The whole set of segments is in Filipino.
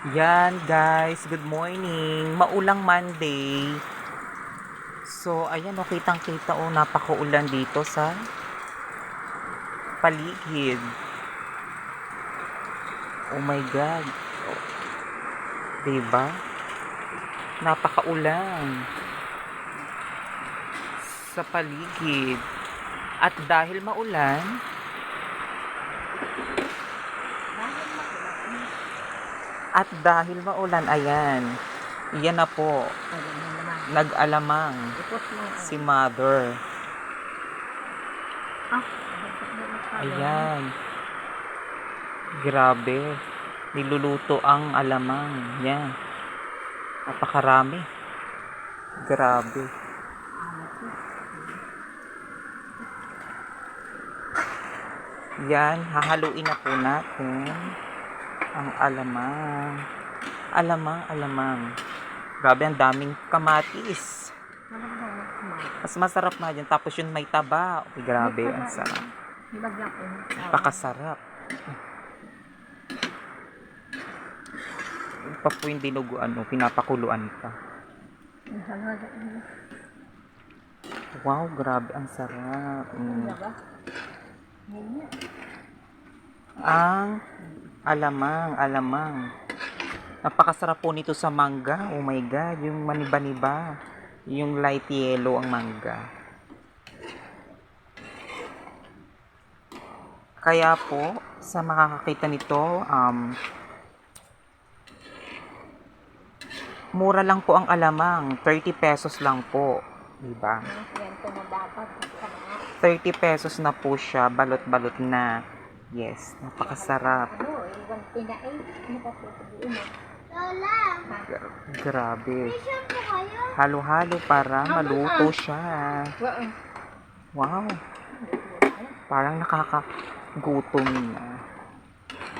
Yan guys, good morning. Maulang Monday. So, ayan o, kitang-kita o, napakaulan dito sa paligid. Oh my God. Diba? Napakaulan sa paligid. At dahil maulan, ayan. Iyan na po, nag-alamang si mother. Ayan. Grabe. Niluluto ang alamang. Yan. Napakarami. Grabe. Yan. Hahaluin na po natin ang alamang. Alamang. Grabe, ang daming kamatis. Mas masarap na dyan. Tapos yun may taba. Uy, grabe, ang sarap. Napakasarap. Yung pa po yung dinuguan mo, pinapakuluan pa. Wow, grabe, ang sarap. Ang alamang. Napakasarap po nito sa mangga. Oh my God, yung maniba-niba. Yung light yellow ang mangga. Kaya po, sa makakakita nito, mura lang po ang alamang. 30 pesos lang po. Diba? 30 pesos na po siya. Balot-balot na. Yes, napakasarap. Grabe. Halo-halo para maluto siya. Wow. Parang nakakagutom na.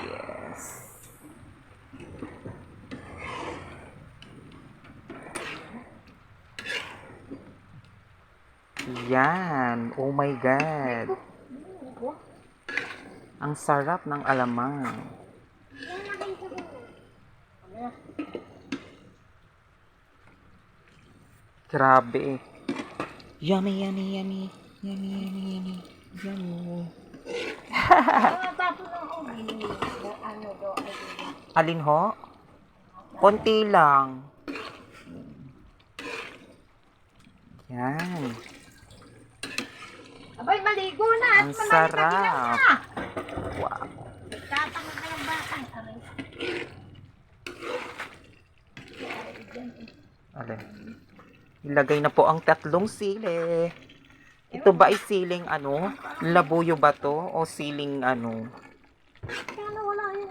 Yes. Yan. Oh my God. Ang sarap ng alamang. Grabe. Yummy. Yummy. Alin ho? Konti lang. Yan. Abay, maligo na. Ang sarap. Wow. Tatanggal na yung batang. Alin. Ilagay na po ang 3 sili. Ito ba ay siling ano? Labuyo ba to? O siling ano? Kaya wala yung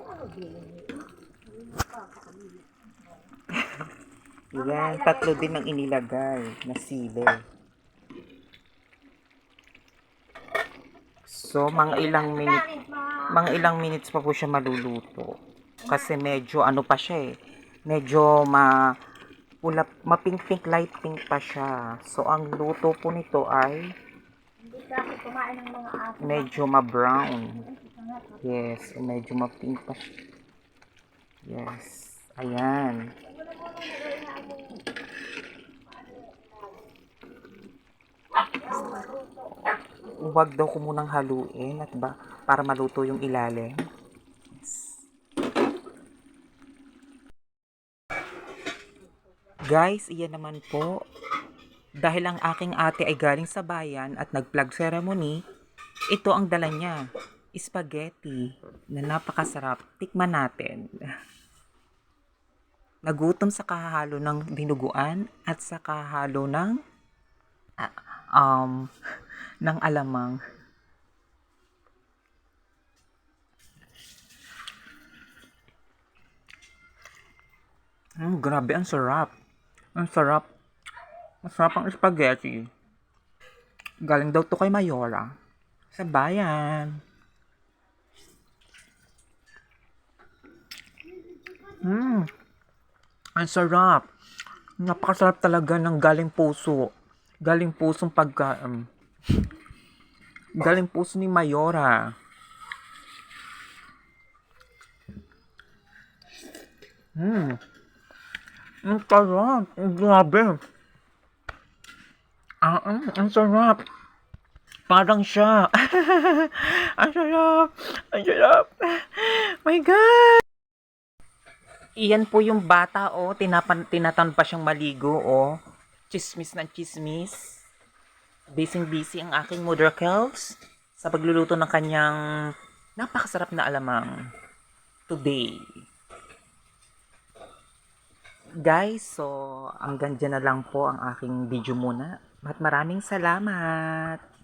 Yan, 3 din ang inilagay na sili. So, mga ilang minutes pa po siya maluluto. Kasi medyo ano pa siya eh. Medyo mapink-pink, light pink pa siya. So, ang luto po nito ay hindi kasi kumain ng mga aso. medyo ma-brown. Yes, medyo ma-pink pa siya. Yes. Ayan. Huwag daw ko munang haluin at para maluto yung ilalim. Guys, iyan naman po. Dahil ang aking ate ay galing sa bayan at nag-flag ceremony, ito ang dala niya. Spaghetti na napakasarap. Tikman natin. Nagutom sa kahalo ng dinuguan at sa kahalo ng ng alamang. Grabe, ang sarap. Ang sarap. Masarap ang spaghetti. Galing daw to kay Mayora. Sa bayan. Ang sarap. Napakasarap talaga ng galing puso. Galing pusong galing puso ni Mayora. Ang sarap. Grabe. Ang sarap. Parang siya. Ang sarap. Ang sarap. My God. Iyan po yung bata, oh. Tinatan pa siyang maligo, oh. Chismis ng chismis. Busy ang aking mother Kels sa pagluluto ng kanyang napakasarap na alamang today. Guys, so hanggang dyan na lang po ang aking video muna. At maraming salamat!